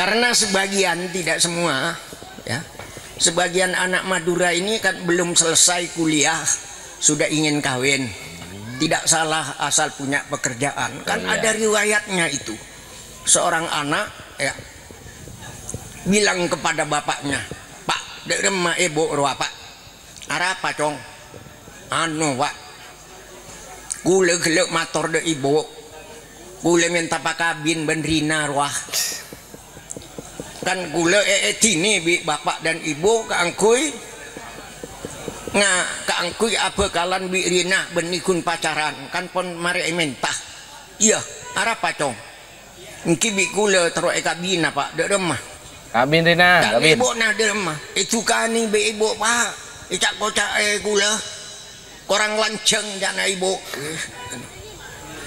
Karena sebagian, tidak semua ya, sebagian anak Madura ini kan belum selesai kuliah sudah ingin kawin. Tidak salah asal punya pekerjaan. Kan ada riwayatnya itu. Seorang anak ya bilang kepada bapaknya, "Pak, dek remah ibu roa pak. Ara apa cong? Anu pak, gule gelek motor de ibu. Gule minta pakabin benrina roa. Kan gule tini bi bapak dan ibu keangkui keangkui apa kalan bi rina benikun pacaran kan pon mari mentah. Iya, ara apa cong? Ngki bi gule terus kabin apa dek remah. Kabin Rina, kabin. Ibu nak dia mah. Itu kan ni be ibu pak. Icak kocak gula. Korang lanceng jana ibu.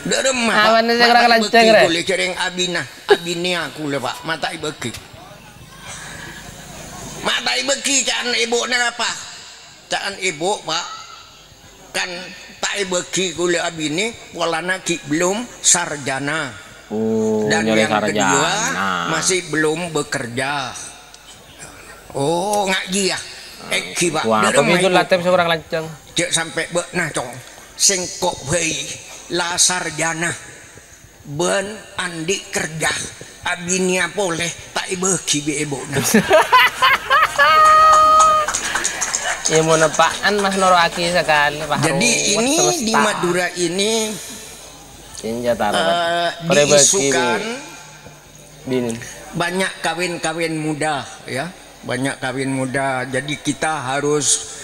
Dia remah. Awan ni korang lanceng re. Boleh cereng abina, abinia gula pak. Mata ibu ki. Mata ibu ki jangan ibu nak apa? Jangan ibu pak. Kan tak ibu ki gula abini. Walana ki belum sarjana. Dan yang kedua masih belum bekerja. Oh ngaji ya? Pak. Wah, begitu latem seorang lancang. Cek sampai nah cong, sengkok hei la sarjana, ben andi kerja, abinya boleh tak ibeki bi ibu. Ya mau nepaan Mas Noro Aki sekali. Jadi ini di Madura ini diisukan banyak kawin-kawin muda ya, banyak kawin muda. Jadi kita harus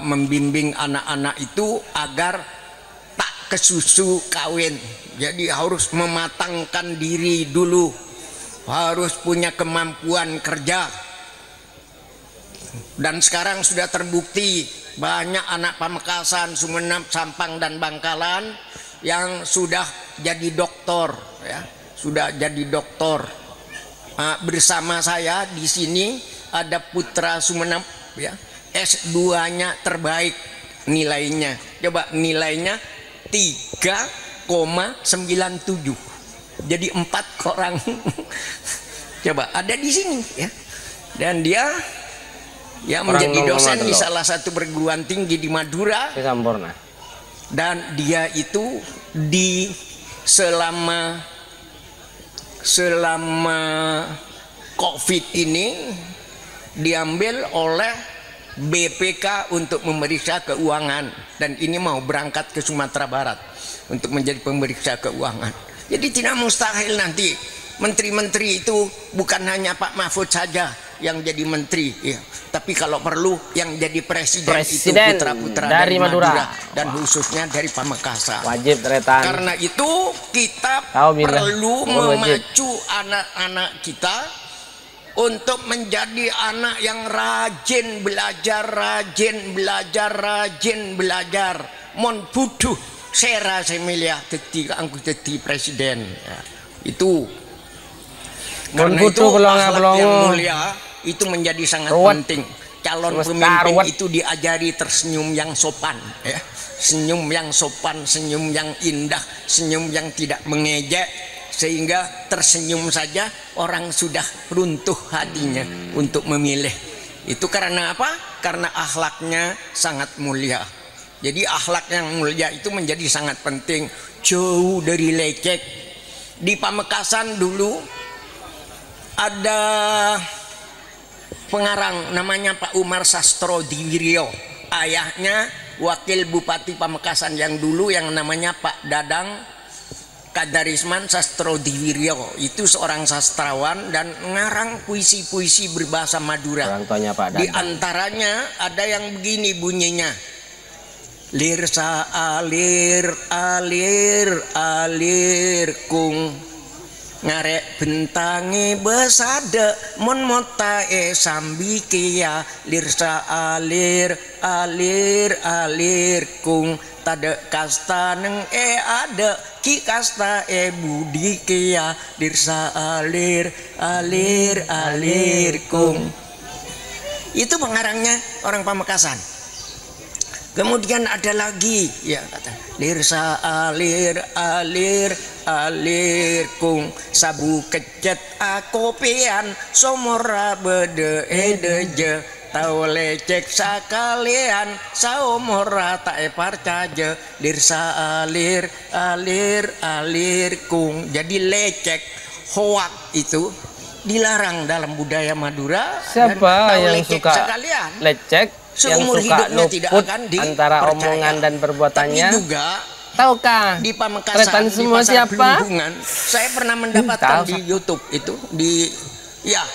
membimbing anak-anak itu agar tak kesusu kawin. Jadi harus mematangkan diri dulu, harus punya kemampuan kerja. Dan sekarang sudah terbukti banyak anak Pamekasan, Sumenep, Sampang dan Bangkalan yang sudah jadi doktor ya, sudah jadi doktor. Bersama saya di sini ada putra Sumenep ya, S2-nya terbaik nilainya. Coba nilainya 3,97. Jadi 4 orang. Coba ada di sini ya. Dan dia ya menjadi dosen di salah satu perguruan tinggi di Madura. Dan dia itu di selama COVID ini diambil oleh BPK untuk memeriksa keuangan, dan ini mau berangkat ke Sumatera Barat untuk menjadi pemeriksa keuangan. Jadi tidak mustahil nanti menteri-menteri itu bukan hanya Pak Mahfud saja yang jadi menteri ya, tapi kalau perlu yang jadi presiden itu putra-putra dari Madura dan khususnya dari Pamekasan. Wajib retan. Karena itu kita perlu memacu anak-anak kita untuk menjadi anak yang rajin belajar, rajin belajar. Mon butuh sera semilia ketika aku jadi presiden ya. Itu karena itu akhlak yang mulia itu menjadi sangat penting. Calon pemimpin itu diajari tersenyum yang sopan ya. Senyum yang sopan, senyum yang indah, senyum yang tidak mengejek, sehingga tersenyum saja orang sudah runtuh hatinya untuk memilih. Itu karena apa? Karena akhlaknya sangat mulia. Jadi akhlak yang mulia itu menjadi sangat penting, jauh dari lecek. Di Pamekasan dulu ada pengarang namanya Pak Umar Sastro Diwiryo, ayahnya wakil Bupati Pamekasan yang dulu yang namanya Pak Dadang Kadarisman Sastro Diwiryo. Itu seorang sastrawan dan ngarang puisi-puisi berbahasa Madura. Di antaranya ada yang begini bunyinya: lir sa alir alir alir kung ngarek bentangi besade mon motae sambi kia lirsa alir alir alir kung tade kasta neng ada ki kasta budi kia lirsa alir alir alir kung. Itu pengarangnya orang Pamekasan. Kemudian ada lagi ya kata lirsa alir alir alir kung sabu kecet akopian somora bede edeje tau lecek sakalian saomora tak parcaje lirsa alir alir alir kung. Jadi lecek hoak itu dilarang dalam budaya Madura. Siapa yang suka sekalian lecek, yang suka luput antara omongan dan perbuatannya? Tapi juga tahukah di Pamekasan semua di siapa? Saya pernah mendapatkan di YouTube itu di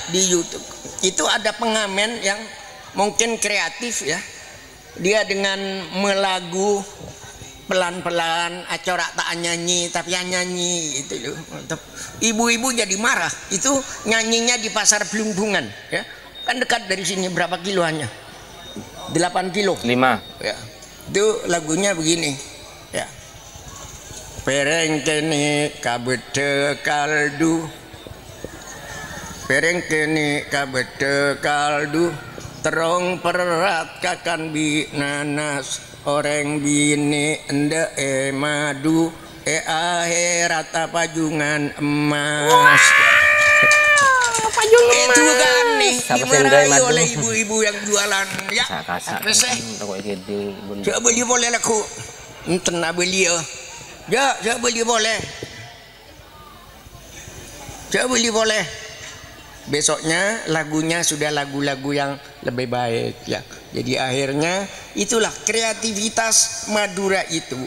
YouTube itu ada pengamen yang mungkin kreatif ya. Dia dengan melagu pelan-pelan acara tak nyanyi tapi yang nyanyi itu loh. Ibu-ibu jadi marah. Itu nyanyinya di Pasar Pelunggungan ya. Kan dekat dari sini, berapa kiloannya? 8 kilo. 5 ya. Itu lagunya begini ya. Pereng kene kabete kaldu, pereng kene kabete kaldu, terong perat kakan bi nanas, orang bini ende madu, akhirat pajungan emas. Pajungan itu kan nih dimarahi oleh ibu-ibu yang jualan ya. Coba beli boleh laku, entah beli ya. Coba beli boleh. Coba beli boleh. Besoknya lagunya sudah lagu-lagu yang lebih baik ya. Jadi akhirnya itulah kreativitas Madura itu.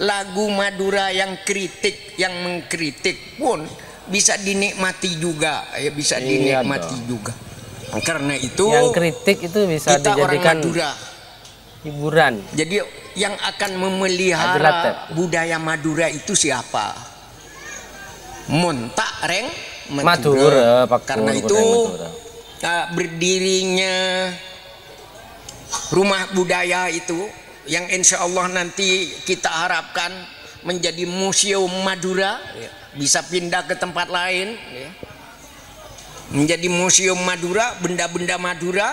Lagu Madura yang kritik, yang mengkritik pun bisa dinikmati juga ya, bisa dinikmati juga. Karena itu yang kritik itu bisa kita dijadikan orang Madura hiburan. Jadi yang akan memelihara budaya Madura itu siapa? Muntak reng Madura. Karena itu berdirinya rumah budaya itu yang insya Allah nanti kita harapkan menjadi museum Madura, bisa pindah ke tempat lain menjadi museum Madura, benda-benda Madura,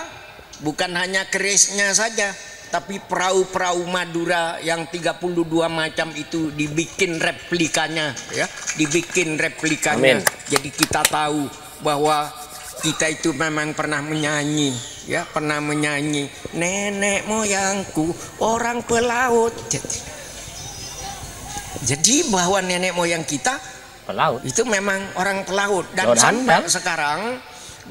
bukan hanya kerisnya saja tapi perahu-perahu Madura yang 32 macam itu dibikin replikanya ya, dibikin replikanya. Amin. Jadi kita tahu bahwa kita itu memang pernah menyanyi ya, pernah menyanyi nenek moyangku orang pelaut. Jadi bahwa nenek moyang kita pelaut itu memang orang pelaut. Dan sampai sekarang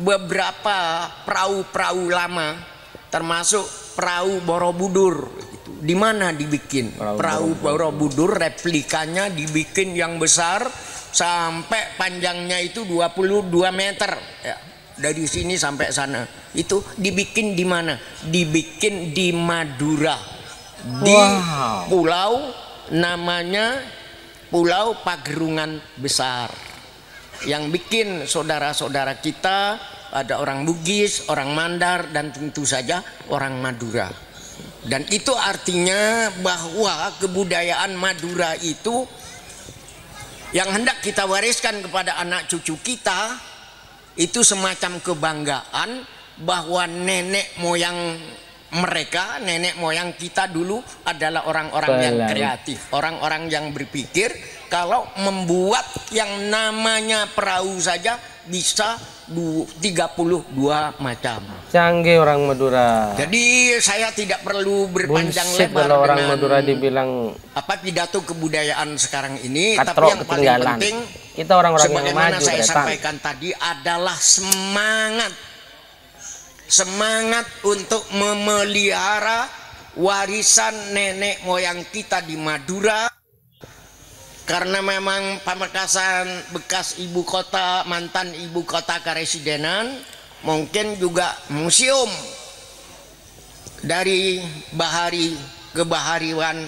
beberapa perahu-perahu lama termasuk perahu Borobudur itu di mana dibikin perahu Borobudur replikanya dibikin yang besar sampai panjangnya itu 22 meter ya, dari sini sampai sana. Itu dibikin di mana? Dibikin di Madura, di pulau namanya Pulau Pagerungan Besar. Yang bikin saudara-saudara kita ada orang Bugis, orang Mandar, dan tentu saja orang Madura. Dan itu artinya bahwa kebudayaan Madura itu yang hendak kita wariskan kepada anak cucu kita itu semacam kebanggaan bahwa nenek moyang mereka, nenek moyang kita dulu adalah orang-orang yang kreatif, orang-orang yang berpikir kalau membuat yang namanya perahu saja bisa 32 macam. Canggih orang Madura. Jadi saya tidak perlu berpanjang lebar kalau orang Madura dibilang apa pidato kebudayaan sekarang ini, tapi yang paling penting kita orang-orang yang maju saya sampaikan tadi adalah semangat untuk memelihara warisan nenek moyang kita di Madura. Karena memang Pamekasan bekas ibu kota, mantan ibu kota karesidenan, mungkin juga museum dari bahari ke bahariwan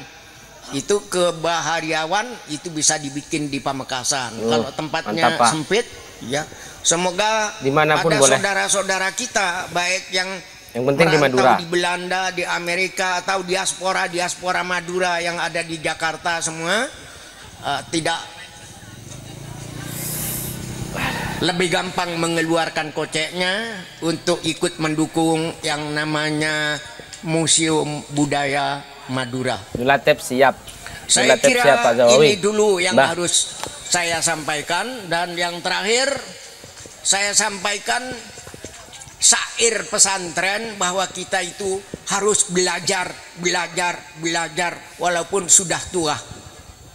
itu ke bahariawan itu bisa dibikin di Pamekasan. Kalau tempatnya sempit ya, semoga dimanapun ada saudara-saudara kita baik yang penting di Madura, di Belanda, di Amerika, atau diaspora Madura yang ada di Jakarta semua tidak lebih gampang mengeluarkan koceknya untuk ikut mendukung yang namanya museum budaya Madura. Nulatep siap. Saya Nulatep kira siap, Pak Jokowi. ini dulu yang Bah. harus saya sampaikan, dan yang terakhir saya sampaikan syair pesantren bahwa kita itu harus belajar walaupun sudah tua.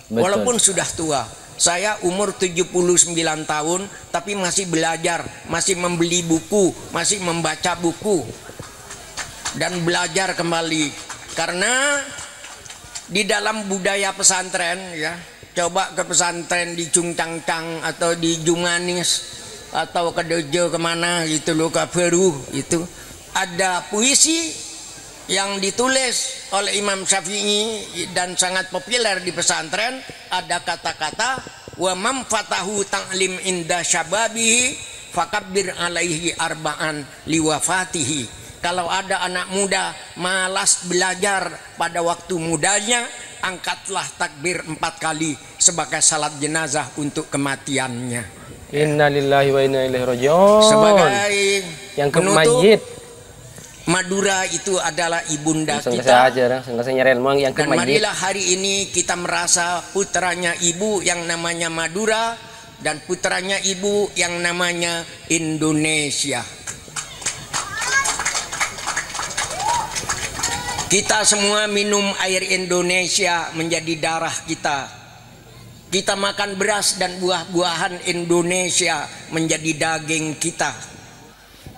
Betul. Walaupun sudah tua. Saya umur 79 tahun tapi masih belajar, masih membeli buku, masih membaca buku dan belajar kembali. Karena di dalam budaya pesantren, ya, coba ke pesantren di Cungcangcang atau di Junganis atau ke Dojo kemana gitu loh, ke Peru, itu ada puisi yang ditulis oleh Imam Syafi'i dan sangat populer di pesantren. Ada kata-kata, wa mam fatahu ta'lim inda syababihi fakabbir alaihi arba'an liwafatihi. Kalau ada anak muda malas belajar pada waktu mudanya, angkatlah takbir 4 kali sebagai salat jenazah untuk kematiannya. Innalillahi wa inna ilaihi raji'un. Sebagai yang penutup, kemayit, Madura itu adalah ibunda kita. Dan marilah hari ini kita merasa putranya ibu yang namanya Madura dan putranya ibu yang namanya Indonesia. Kita semua minum air Indonesia menjadi darah kita. Kita makan beras dan buah-buahan Indonesia menjadi daging kita.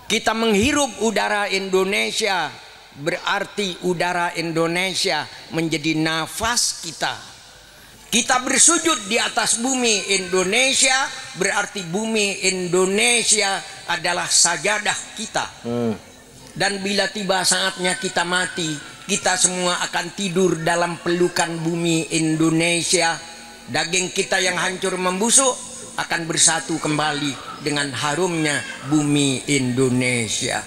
Kita menghirup udara Indonesia, berarti udara Indonesia menjadi nafas kita. Kita bersujud di atas bumi Indonesia, berarti bumi Indonesia adalah sajadah kita. Dan bila tiba saatnya kita mati, kita semua akan tidur dalam pelukan bumi Indonesia. Daging kita yang hancur membusuk akan bersatu kembali dengan harumnya bumi Indonesia.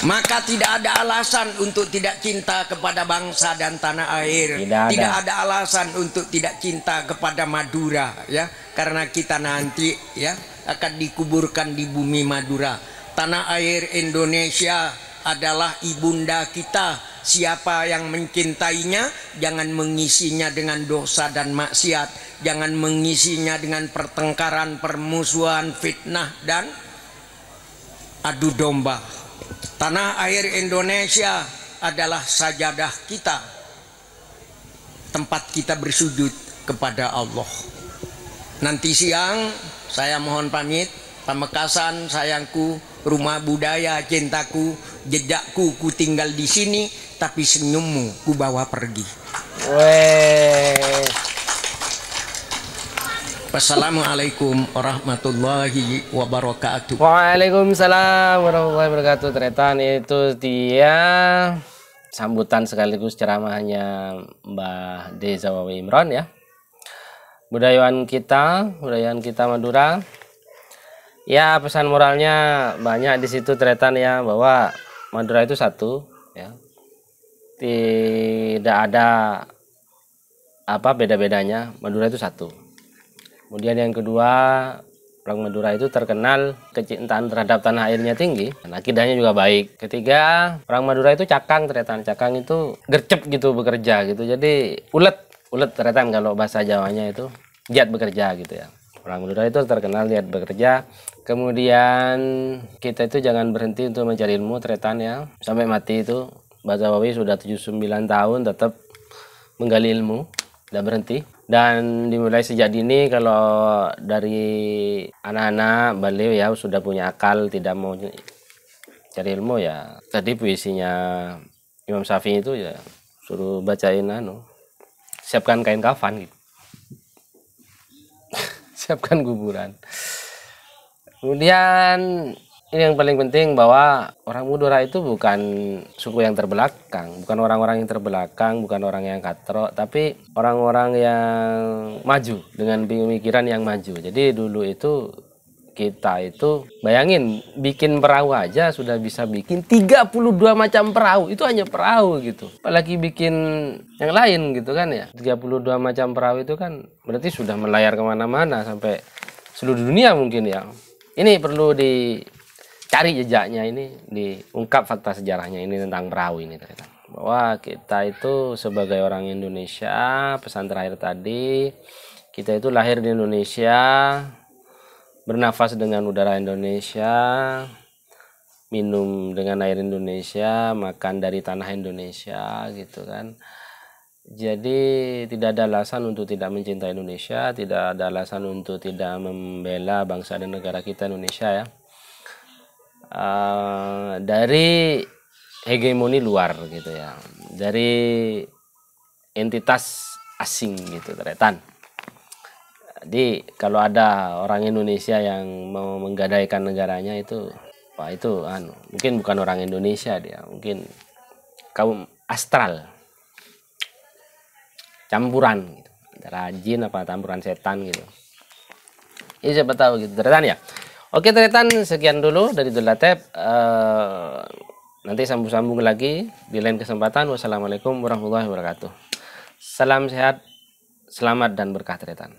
Maka tidak ada alasan untuk tidak cinta kepada bangsa dan tanah air. Tidak ada alasan untuk tidak cinta kepada Madura, ya, karena kita nanti, ya, akan dikuburkan di bumi Madura. Tanah air Indonesia adalah ibunda kita. Siapa yang mencintainya, jangan mengisinya dengan dosa dan maksiat. Jangan mengisinya dengan pertengkaran, permusuhan, fitnah, dan adu domba. Tanah air Indonesia adalah sajadah kita, tempat kita bersujud kepada Allah. Nanti siang saya mohon pamit. Pamekasan sayangku, rumah budaya cintaku, jejakku ku tinggal di sini, tapi senyummu ku bawa pergi. Wassalamualaikum warahmatullahi wabarakatuh. Waalaikumsalam warahmatullahi wabarakatuh. Tretan, itu dia sambutan sekaligus ceramahnya Mbah D. Zawawi Imron, ya. Budayaan kita Madura. Ya, pesan moralnya banyak di situ, Tretan, ya, bahwa Madura itu satu, ya. Tidak ada apa beda-bedanya, Madura itu satu. Kemudian yang kedua, orang Madura itu terkenal kecintaan terhadap tanah airnya tinggi, dan akidahnya juga baik. Ketiga, orang Madura itu cakang, Tretan. Cakang itu gercep gitu bekerja gitu. Jadi ulet Tretan kalau bahasa Jawanya itu giat bekerja gitu, ya. Orang Madura itu terkenal giat bekerja. Kemudian kita itu jangan berhenti untuk mencari ilmu, Tretan, ya. Sampai mati itu Mbah Zawawi sudah 79 tahun tetap menggali ilmu, tidak berhenti. Dan dimulai sejak dini, kalau dari anak-anak beliau ya sudah punya akal, tidak mau cari ilmu, ya. Tadi puisinya Imam Syafi'i itu ya suruh bacain siapkan kain kafan gitu. Siapkan kuburan. Kemudian ini yang paling penting, bahwa orang Madura itu bukan suku yang terbelakang, bukan orang-orang yang terbelakang, bukan orang yang katrok, tapi orang-orang yang maju dengan pemikiran yang maju. Jadi dulu itu kita itu bayangin bikin perahu aja sudah bisa bikin 32 macam perahu, itu hanya perahu gitu. Apalagi bikin yang lain gitu kan, ya. 32 macam perahu itu kan berarti sudah melayar kemana-mana sampai seluruh dunia mungkin, ya. Ini perlu dicari jejaknya, ini diungkap fakta sejarahnya ini tentang perahu ini, ternyata. bahwa kita itu sebagai orang Indonesia, pesan terakhir tadi, kita itu lahir di Indonesia, bernafas dengan udara Indonesia, minum dengan air Indonesia, makan dari tanah Indonesia gitu kan. Jadi tidak ada alasan untuk tidak mencintai Indonesia, tidak ada alasan untuk tidak membela bangsa dan negara kita Indonesia ya. Dari hegemoni luar gitu ya, dari entitas asing gitu Tretan. Jadi kalau ada orang Indonesia yang mau menggadaikan negaranya itu, wah itu mungkin bukan orang Indonesia dia, mungkin kaum astral, campuran gitu, antara jin apa campuran setan gitu. Ini siapa tahu gitu Tretan ya. Oke Tretan, sekian dulu dari Dulatep. Nanti sambung-sambung lagi di lain kesempatan. Wassalamualaikum warahmatullahi wabarakatuh. Salam sehat, selamat dan berkah Tretan.